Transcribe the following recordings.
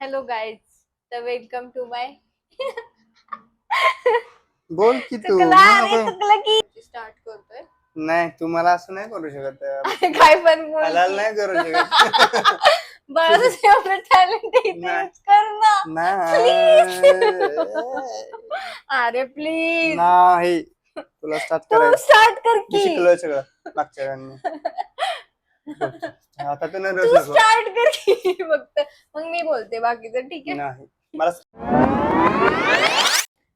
Hello guys, तर welcome to माय बोल की तू चुकला मग अरे चुकलं की स्टार्ट करतोय. नाही तू मला असं नाही करू शकत काय पण बोल हलाल की. नाही करू शकत बाळाचं एवढं टॅलेंट इथे नाही. यूज कर ना प्लीज. नाही अरे प्लीज नाही तुला स्टार्ट तू करायचं. स्टार्ट कर मी की. शिकलोय सगळं मागच्या वेळांनी. आता तू नाही तू रोज नको. स्टार्ट कर की फक्त. मग मी बोलते बाकीचं, ठीक आहे. नाही मला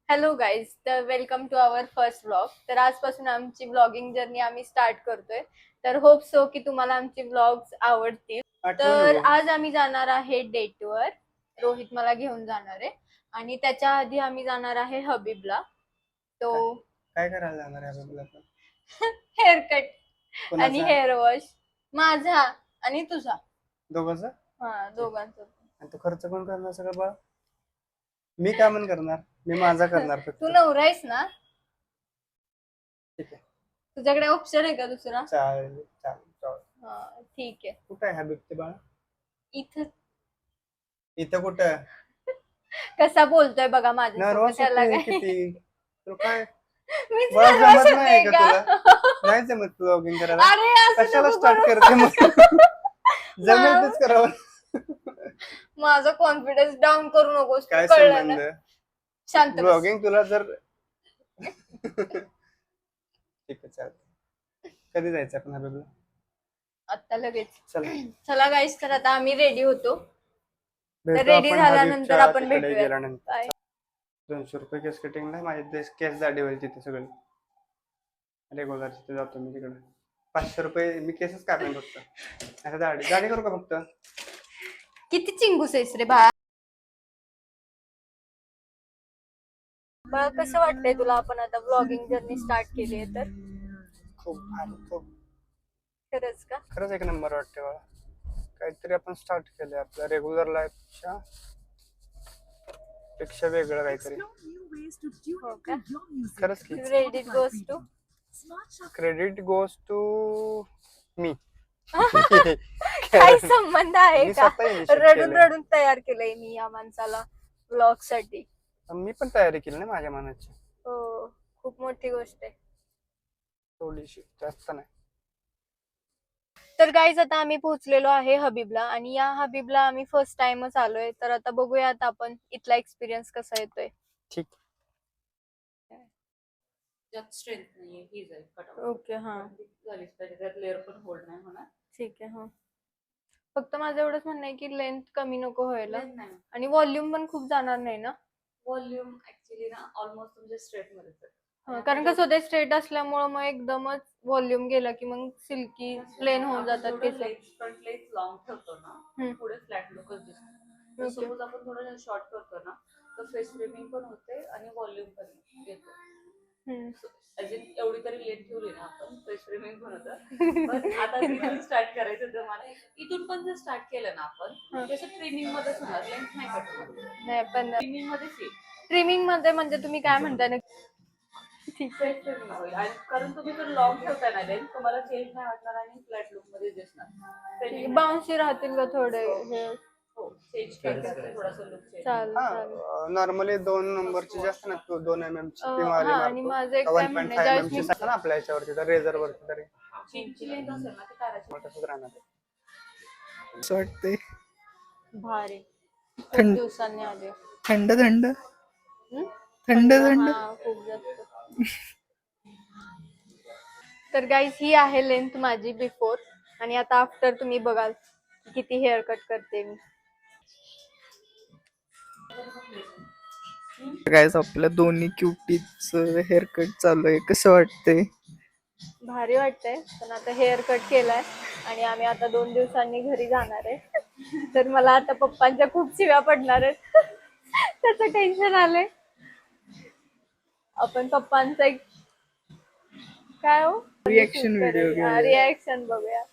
हॅलो गाईज, तर welcome to our first vlog. तर आजपासून आमची व्लॉगिंग जर्नी आम्ही स्टार्ट करतोय. तर होप सो की तुम्हाला आमची व्लॉग्स आवडतील. आठवण तर नको. आज आम्ही जाणार आहे डेटवर. रोहित मला घेऊन जाणार आहे आणि त्याच्या आधी आम्ही जाणार आहे हबीबला. तो काय करायला जाणार आहे तुला हेअर कट आणि कोणाचा हेअर वॉश माझा आणि तुझा, दोघांचा हा दोघांचा. आणि तो खर्च कोण करणार सगळं बाळा? मी काय म्हणून करणार? मी माझा करणार फक्त. तू नवरा आहेस ना, ठीक आहे तुझ्याकडे ऑप्शन आहे का दुसरा? चालेल चालेल चालेल. हा ठीक आहे. कुठं आहे हबीब ते बाळा? इथं इथं कुठं? कसा बोलतोय बघा माझ्या नर्वस त्याला होते काय किती तुला काय मीच बरं nervous जमत नाही होते का का? तुला? नाही जमत ब्लॉगिंग करायला? अरे असं कशाला नको स्टार्ट करू. करते मग जमेल तेच करावं. माझा कॉन्फिडन्स डाऊन करू नकोस, काय कळलं ना? संबंध शांत बस. ब्लॉगिंग तुला जर ठीक आहे चालतं. कधी जायचं आपण हबीबला? आता लगेच. चला चला गाईस, तर आता आम्ही रेडी होतो. तर भेटू रेडी आपण झाल्यानंतर हबीबच्या आपण तिकडे भेटूया. गेल्यानंतर. काय 200 रुपये केस कटिंगला माझे केस दाढी होईल तिथे सगळे रेग्युलर तिथे जातो मी तिकडे. 500 रुपये मी केसच कापेन फक्त. आता दाढी दाढी करू का फक्त? किती चिंगूस आहेस रे बाळा. बाळा कसं वाटतंय तुला, आपण आता ब्लॉगिंग जर्नी स्टार्ट केली आहे तर? खूप भारी खूप खरंच का? खरंच एक नंबर वाटते मला. काहीतरी आपण स्टार्ट केलंय आपल्या रेग्युलर लाईफच्या पेक्षा वेगळं काहीतरी. हो का? खरंच की credit goes to credit goes to me. काही संबंध आहे मी का? स्वतः initiate रडून केलंय. रडून तयार केलंय मी या माणसाला ब्लॉग साठी. मी पण तयारी केली ना माझ्या मनाची हो, खूप मोठी गोष्ट आहे. थोडीशी जास्त नाही. तर गाईज, आता आम्ही पोहोचलेलो आहे हबीबला आणि या हबीबला आम्ही फर्स्ट टाइमच आलोय. तर आता बघूयात आपण इथला एक्सपिरियन्स कसा येतोय. ठीक त्यात स्ट्रेंथ नाहीये, ही जाईल कट ओके, हा झालीच पाहिजे, त्यात लेअर पण होल्ड नाही होणार. ठीक आहे. हा फक्त माझं एवढंच म्हणणं आहे की लेंथ कमी नको व्हायला Length नाही, आणि व्हॉल्यूम पण खूप जाणार नाही ना. व्हॉल्यूम ऍक्च्युली ना ऑलमोस्ट तुमच्या स्ट्रेट मध्येच आहे. हा, कारण कसं होतं स्ट्रेट असल्यामुळे मग एकदमच व्हॉल्यूम गेला की मग सिल्की प्लेन होऊन जातात केस. फ्रंट लेग लॉंग ठेवतो ना, पुढे फ्लॅट लुकच दिसतो. Okay. सपोज आपण थोडं शॉर्ट करतो ना, तर फेस ट्रिमिंग पण होते आणि व्हॉल्यूम पण येतो. एवढी तरी लेट ठेवली ना आपण, फेस ट्रिमिंग पण होतं. पण आता इथून स्टार्ट करायचं तर मला इथून पण जर स्टार्ट केलं ना आपण, तसं ट्रिमिंग मध्येच होणार, लेंथ नाही कट नाही पण ट्रिमिंग मध्येच येईल. ट्रिमिंग मध्ये म्हणजे तुम्ही काय म्हणताय ना? ठीक आहे. फेस ट्रिमिंग होईल आणि कारण तुम्ही जर लॉंग ठेवताय ना लेंथ, तुम्हाला चेंज नाही वाटणार आणि फ्लॅट लुक मध्ये दिसणार. बाउन्सी राहतील का थोडे हे? हो, चेंज करायचं थोडासा लुक चेंज. चालेल चालेल. नॉर्मली 2 नंबरची जास्त ना 2 mm ची ती हा, वाली आणि माझं एक मारतो. काय 1.5 म्हणणं आहे, ज्यावेळेस mm ची मी असते ना आपल्या याच्यावरती तर रेझर वरती तरी चीनची लेंथ असेल ना ती काढायची. तसंच राहणार आहे. असं वाटतंय भारी खूप थंड दिवसांनी आले. थंड थंड हम्म? थंड थंड हा, खूप जास्त. तर गाईज, ही आहे लेंथ माझी बिफोर आणि आता आफ्टर तुम्ही बघाल किती हेअर कट करते मी. गाइस आपल्या दोन्ही क्युटीच हेअर कट चालू आहे. कसं वाटतंय? भारी वाटतंय, पण आता हेअर कट केलाय आणि आम्ही आता 2 दिवसांनी घरी जाणार आहे. तर मला आता पप्पांच्या खूप शिव्या पडणार आहेत. त्याचं टेन्शन आलंय. आपण पप्पांचा एक काय हो रिएक्शन व्हिडिओ घेऊया. रिॲक्शन बघूया.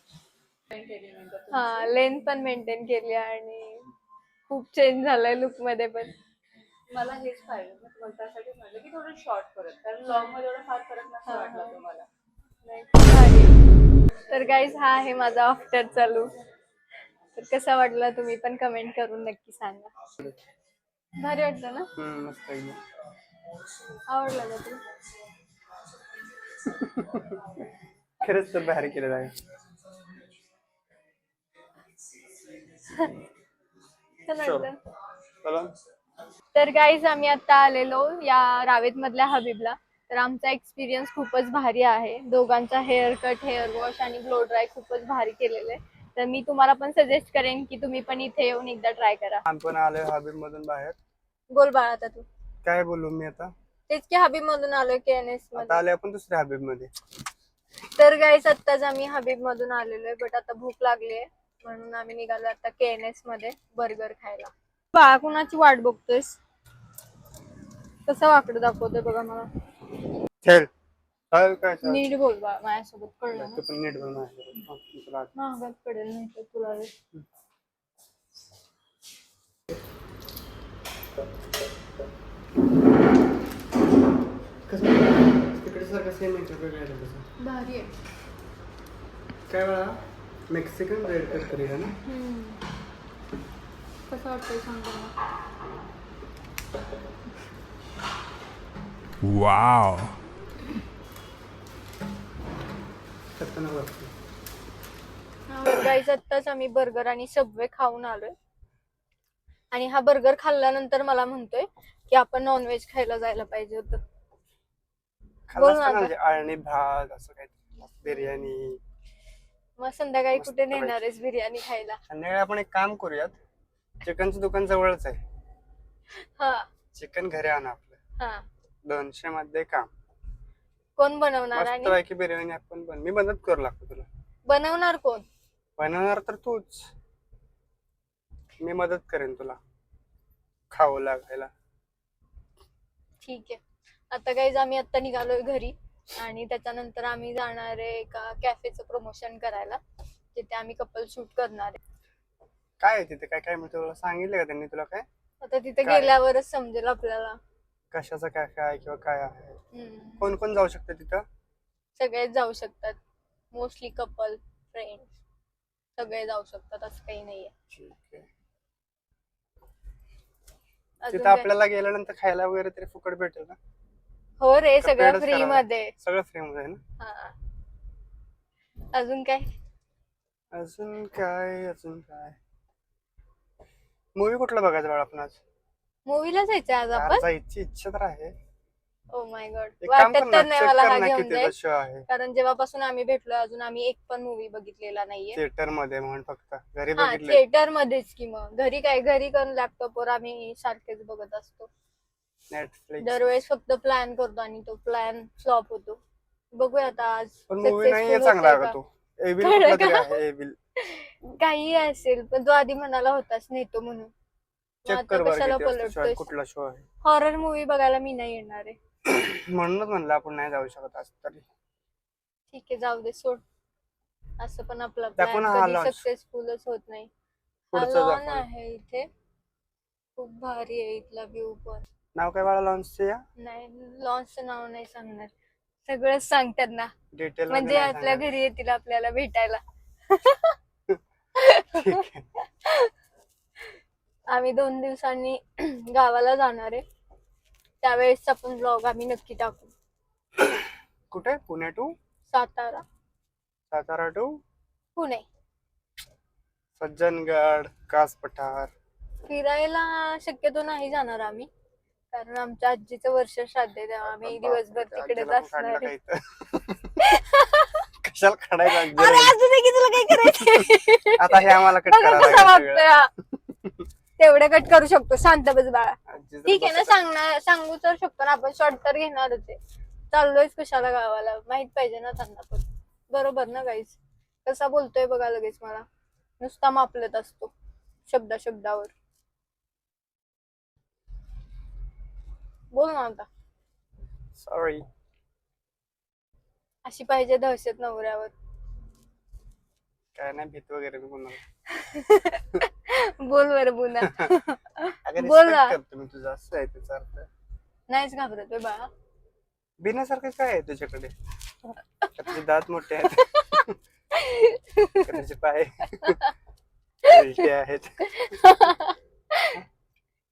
हा, लेंथ पण मेंटेन केली आणि खूप चेंज झालाय लुक मध्ये पण. मला हेच पाहिजे, मी तुम्हाला त्यासाठीच म्हटलं की थोडं शॉर्ट करत, कारण लॉंग मध्ये एवढा फार फरक नसतो वाटला तुम्हाला. नाही, खूप भारी आहे. तर गाईज, हा आहे माझा आफ्टरचा लुक. तर कसा वाटला तुम्ही पण कमेंट करून नक्की सांगा. भारी वाटलं ना? मस्त एकदम. आवडलं का तुला? खरंच तर भारी केलं आहे. छान वाटलं. चला. तर गाईज आम्ही आता आलेलो या रावेत मधल्या हबीबला. तर आमचा एक्सपिरियन्स खूपच भारी आहे. दोघांचा हेअर कट, हेअर वॉश आणि ग्लो ड्राय खूपच भारी केलेले. तर मी तुम्हाला पण सजेस्ट करेन की तुम्ही पण इथे येऊन एकदा ट्राय करा. आम्ही पण आलोय हबीब मधून बाहेर. बोल बाळा आता तू. काय बोलू मी आता? तेच की हबीब मधून आलोय KNS आता मध्ये. आलोय आपण दुसऱ्या हबीब मध्ये. तर गाईज आत्ताच आम्ही हबीब मधून आलेलो आहे, बट आता भूक लागली आहे म्हणून आम्ही निघालो आता KNS मध्ये बर्गर खायला. बाळा कुणाची वाट बघतोयस? कसं वाकडं दाखवतोय बघा मला. चल. काय काय चाल? नीट बोल बाळा माझ्यासोबत, कळलं ना? तू पण नीट बोल माझ्यासोबत. महागात पडेल नाही तर तुला रे. तिकडे सारखं सेम आहे भारी आहे. काय वेळा मेक्सिकन रेड कट करूया ना. कसं वाटतंय सांग मला. Wow. खतरनाक वाटतं. गाईज आत्ताच आम्ही बर्गर आणि सबवे खाऊन आलोय आणि हा बर्गर खाल्ल्यानंतर मला म्हणतोय की आपण नॉनव्हेज खायला जायला पाहिजे होतं. बोल ना खाल्लं आता. म्हणजे आळणी भात असं काहीतरी बिर्याणी. मग संध्याकाळी मस्त कुठे पैकी. नेणार आहेस बिर्याणी खायला? संध्याकाळी आपण एक काम करूयात. चिकनचं दुकान जवळच आहे. हा चिकन घरी आणा आपलं. हा. 200 मध्ये काम. कोण बनवणार मस्त आणि पैकी बिर्याणी आपण मी मदत करू लागतो तुला. बनवणार कोण? बनवणार तर तूच. मी मदत करेन तुला खावं लागायला. ठीक आहे. आता गाईज आम्ही आता निघालोय घरी आणि त्याच्यानंतर आम्ही जाणार आहे एका कॅफेचं प्रमोशन करायला, तिथे आम्ही कपल शूट करणार आहे. काय आहे तिथे काय काय मिळतं तुला सांगितलं का त्यांनी तुला काय? आता तिथे काय? गेल्यावरच समजेल आपल्याला. कशाचं काय काय आहे किंवा काय आहे? हम्म. कोण कोण जाऊ शकतं तिथं? सगळेच जाऊ शकतात. मोस्टली कपल, फ्रेंड सगळे जाऊ शकतात, असं काही नाहीये. ठीक आहे. अजून तिथं काय? आपल्याला गेल्यानंतर खायला वगैरे तरी फुकट भेटेल ना? हो रे, का सगळं पेडच फ्री करावं? मध्ये. सगळं फ्री मध्ये आहे ना? हा. अजून काय? अजून काय अजून काय मूवी कुठला बघायचा बाळा आपण आज? मूवीला जायचंय आज यार, आपण. जायची इच्छा तर आहे. ओ माय गॉड, एक काम कर वाटत ना, तर नाही check मला कर हा ना घेऊन कितीचा जाईल, शो आहे कारण जेव्हापासून आम्ही भेटलोय अजून आम्ही एक पण मूवी बघितलेला नाहीये. थिएटर मध्ये म्हणून फक्त घरी हा, बघितले. थिएटर मध्येच की मग घरी काय, घरी करून लॅपटॉपवर आम्ही सारखेच बघत असतो. नेटफ्लिक्स. दरवेळेस फक्त प्लॅन करतो आणि तो प्लॅन फ्लॉप होतो. बघूया आता आज पण मूवी नाही successful चांगला होतोय आहे का. का तो? एविल कळलं कुठला तरी का? आहे एविल. काही असेल, पण तो आधी म्हणाला होताच नेतो म्हणून. मग चेक आता कर बरं कशाला किती वाजता show आहे, पलटतोय? कुठला शो आहे. हॉरर मूवी बघायला मी नाही येणार आहे. म्हणूनच म्हणलं आपण नाही जाऊ शकत आज तरी. ठीक आहे, जाऊ दे, सोड. असं पण आपला दाखव प्लॅन ना हा कधी launch. सक्सेसफुलच होत नाही. पुढचं लॉन दाखव. आहे इथे, खूप भारी आहे इथला व्ह्यू पण. नाव काय बाळा लॉन्चचे? या नाही, लॉन्चचं नाव नाही सांगणार, सगळंच सांग त्यांना, डिटेल म्हणजे आपल्या घरी येतील आपल्याला भेटायला. ठीक आहे. आम्ही 2 दिवसांनी गावाला जाणार आहे, त्यावेळेसचा पण ब्लॉग आम्ही नक्की टाकू. कुठे? Pune to Satara, Satara to Pune. सज्जनगड, कास पठार. फिरायला शक्यतो नाही जाणार आम्ही, कारण आमच्या आजीचं वर्ष श्राद्ध आहे, तेव्हा आम्ही दिवसभर तिकडेच असणार आहे. कशाला काढायचं अरे असू दे की, तुला काय करायचंय? आता हे आम्हाला कट बघा करायला कसा लागेल वागतोय हा. तेवढं कट करू शकतो, शांत बस बाळा. सगळं. ठीक आहे ना, सांगू तर शकतो ना आपण, शॉर्ट तर घेणारच आहे. चाललोयच कशाला गावाला, माहित पाहिजे ना त्यांना पण. बरोबर ना गाईस? कसा बोलतोय बघा लगेच मला, नुसता मापलत असतो शब्दावर. बोल ना आता. सॉरी. अशी पाहिजे दहशत नवऱ्यावर. काय नाही भीत वगैरे मी कोणाला. बोल बरं पुन्हा. अगं बोल respect ना. करतो मी तुझा, असं आहे त्याचा अर्थ. नाहीच घाबरतोय बाळा. बिनासारखं काय आहे तुझ्याकडे? तुझे दात मोठे आहेत. का तुझे पाय? पैसे आहेत.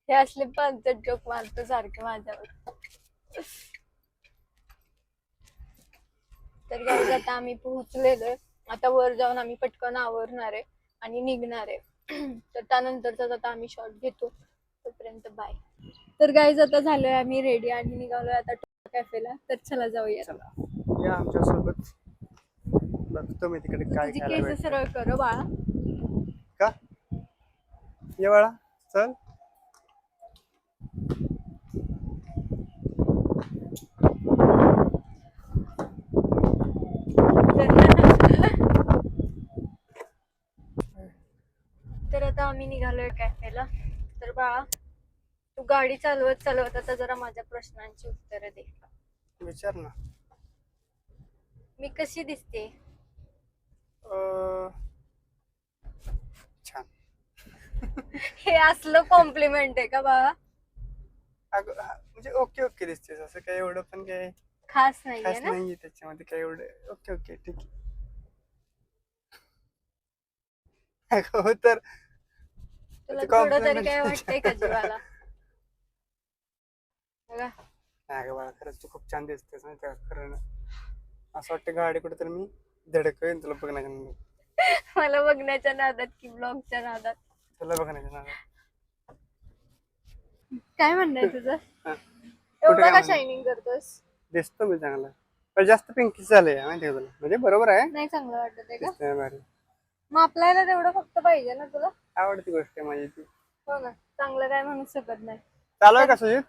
हे असले पंचट जोक मारतो सारखे माझ्यावर. तर guys, आता आम्ही पोहोचलेलोय. आता वर जाऊन आम्ही पटकन आवरणार आहे आणि निघणार आहे. तर त्यानंतरचा आता आम्ही शॉर्ट घेतो. तोपर्यंत बाय. तर गाईज आता झालोय आम्ही रेडी आणि निघालोय आता कॅफेला. तर चला जाऊया. चला या आमच्यासोबत. बघतो मी तिकडे काय तुझी खायला केस भेटतं. सरळ कर बाळा. का ये बाळा चल. तर आता आम्ही निघालोय कॅफेला. तर बाळा तू गाडी चालवत चालवत आता जरा माझ्या प्रश्नांची उत्तरं दे. विचार ना. मी कशी दिसते? छान. हे असलं कॉम्प्लिमेंट आहे का बाळा? अगं म्हणजे ओके ओके दिसतेस, असं काही एवढं पण काही खास नाहीये खास ना? नाहीये त्याच्यामध्ये काही एवढं. ओके ओके ठीक आहे. अगं हो तर तुला ते थोडं तरी compliment काय वाटतंय का जीवाला? बघा, नाही गं बाळा, खरंच तू खूप छान दिसतेस ना. त्या खरं ना असं वाटतं गाडी कुठे तर मी धडकवेन तुला बघण्याच्या नादात. मला बघण्याच्या नादात की ब्लॉगच्या नादात. तुला बघण्याच्या नादात. काय म्हणणं आहे तुझं? हा. एवढं काय का म्हणणं? शायनिंग करतोस? दिसतो मी चांगला, पण जास्त पिंकीच झालंय माहिती आहे तुला. म्हणजे बरोबर आहे, नाही चांगलं वाटत आहे का? दिसतंय भारी. मग आपल्याला तेवढं फक्त पाहिजे ना तुला. आवडती गोष्ट आहे माझी ती. हो ना, चांगलं काय म्हणू शकत नाही. चालू आहे का सुजित?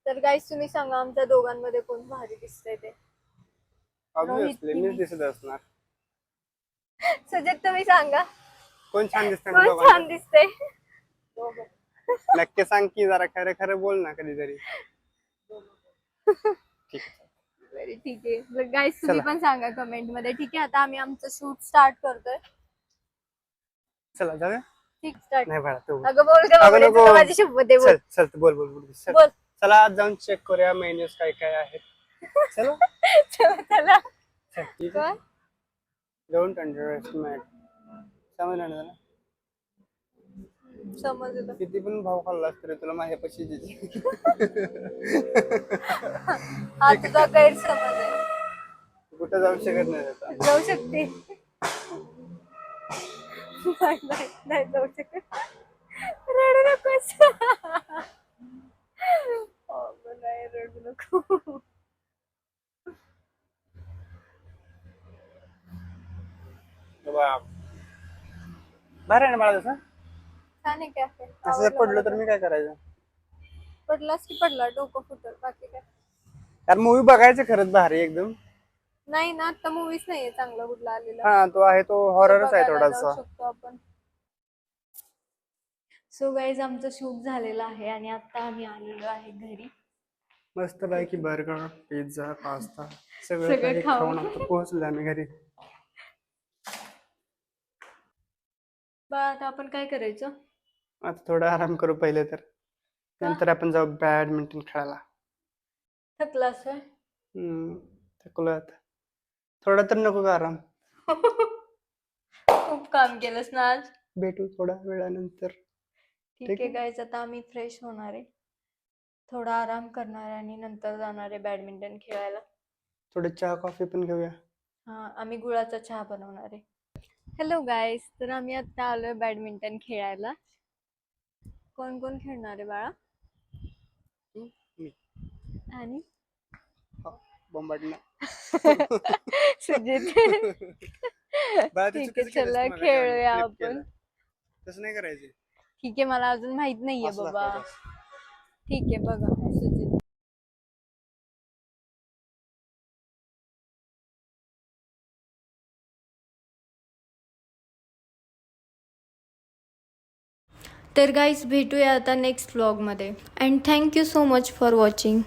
तर गाईस तुम्ही सांगा आमच्या दोघांमध्ये कोण भारी दिसतंय ते. ऑब्विसली मीच दिसत असणार. सुजित तुम्ही सांगा कोण छान दिसतंय कोण दोघांचं? छान दिसतंय? दोघं. नक्की सांग की, जरा खरं खरं बोल ना कधीतरी. ठीक आहे. बरं ठीक आहे. गाईस तुम्ही चला. पण सांगा कमेंट मध्ये. ठीक आहे, आता आम्ही आमचं शूट स्टार्ट करतोय. चला जाऊया. ठीक स्टार्ट. नाही बाळा तू अगं बोल का अगं बाबा, नको. तुला माझी शपथ आहे, बोल. चल चल तू बोल बोल बोल चल. बोल. चला आज जाऊन चेक करूया मेन्यूज काय काय आहेत. चलो चला चल, ठीक आहे. Don't underestimate. समजलं ना तुला? समजलं. किती पण भाव खाल्लास तरी तुला माझ्यापाशी देते. हा तुझा गैरसमज आहे. कुठं जाऊ शकत नाही आता. जाऊ शकते. नाही जाऊ शकत. रडू नकोस. नाही रडू नको. बाप. बरं आहे ना मला तसं. छान आहे कॅफे. असं जर पडलं तर मी काय करायचं? पडलास की पडला, डोकं फुटल, बाकी काय. यार मूवी बघायचं खरंच भारी एकदम. नाही ना, आता मूवीज नाहीये चांगला कुठला आलेला. हा तो आहे, तो हॉररच आहे बघायला जाऊ थोडासा. शकतो आपण. सो गाईज आमचं शूट झालेलं आहे आणि आता आम्ही आलेलो आहे घरी. मस्त पैकी बर्गर, पिझ्झा, पास्ता सगळं सगळं काही खाऊन. खाऊन आता पोहोचलो आम्ही घरी. आता आपण काय करायचं? आता थोडा आराम करू पहिले, तर नंतर आपण जाऊ बॅडमिंटन खेळायला. थकलास होय? थकलो आता. थोडा तर नको का आराम? खूप काम केलंस ना आज. भेटू थोड्या वेळानंतर. ठीक आहे गाईज, आता आम्ही फ्रेश होणार आहे, थोडा आराम करणार आहे आणि नंतर जाणार आहे बॅडमिंटन खेळायला. थोडे चहा कॉफी पण घेऊया. हा, आम्ही गुळाचा चहा बनवणार आहे. हॅलो गाईज, तर आम्ही आता आलोय बॅडमिंटन खेळायला. कोण कोण खेळणार आहे बाळा? मी. आणि बोंबाडणं. सुजित. बाळा, तू ठीक चुकीचं आहे, केलंस चला तुम्हाला, खेळूया flip आपण. केलं. तसं नाही करायचं. ठीक आहे, मला अजून माहित नाहीये असं बाबा. दाखवायचं. ठीक आहे, बघा सुजित. तर गाईज भेटूया आता नेक्स्ट व्लॉगमध्ये. And thank you so much for watching.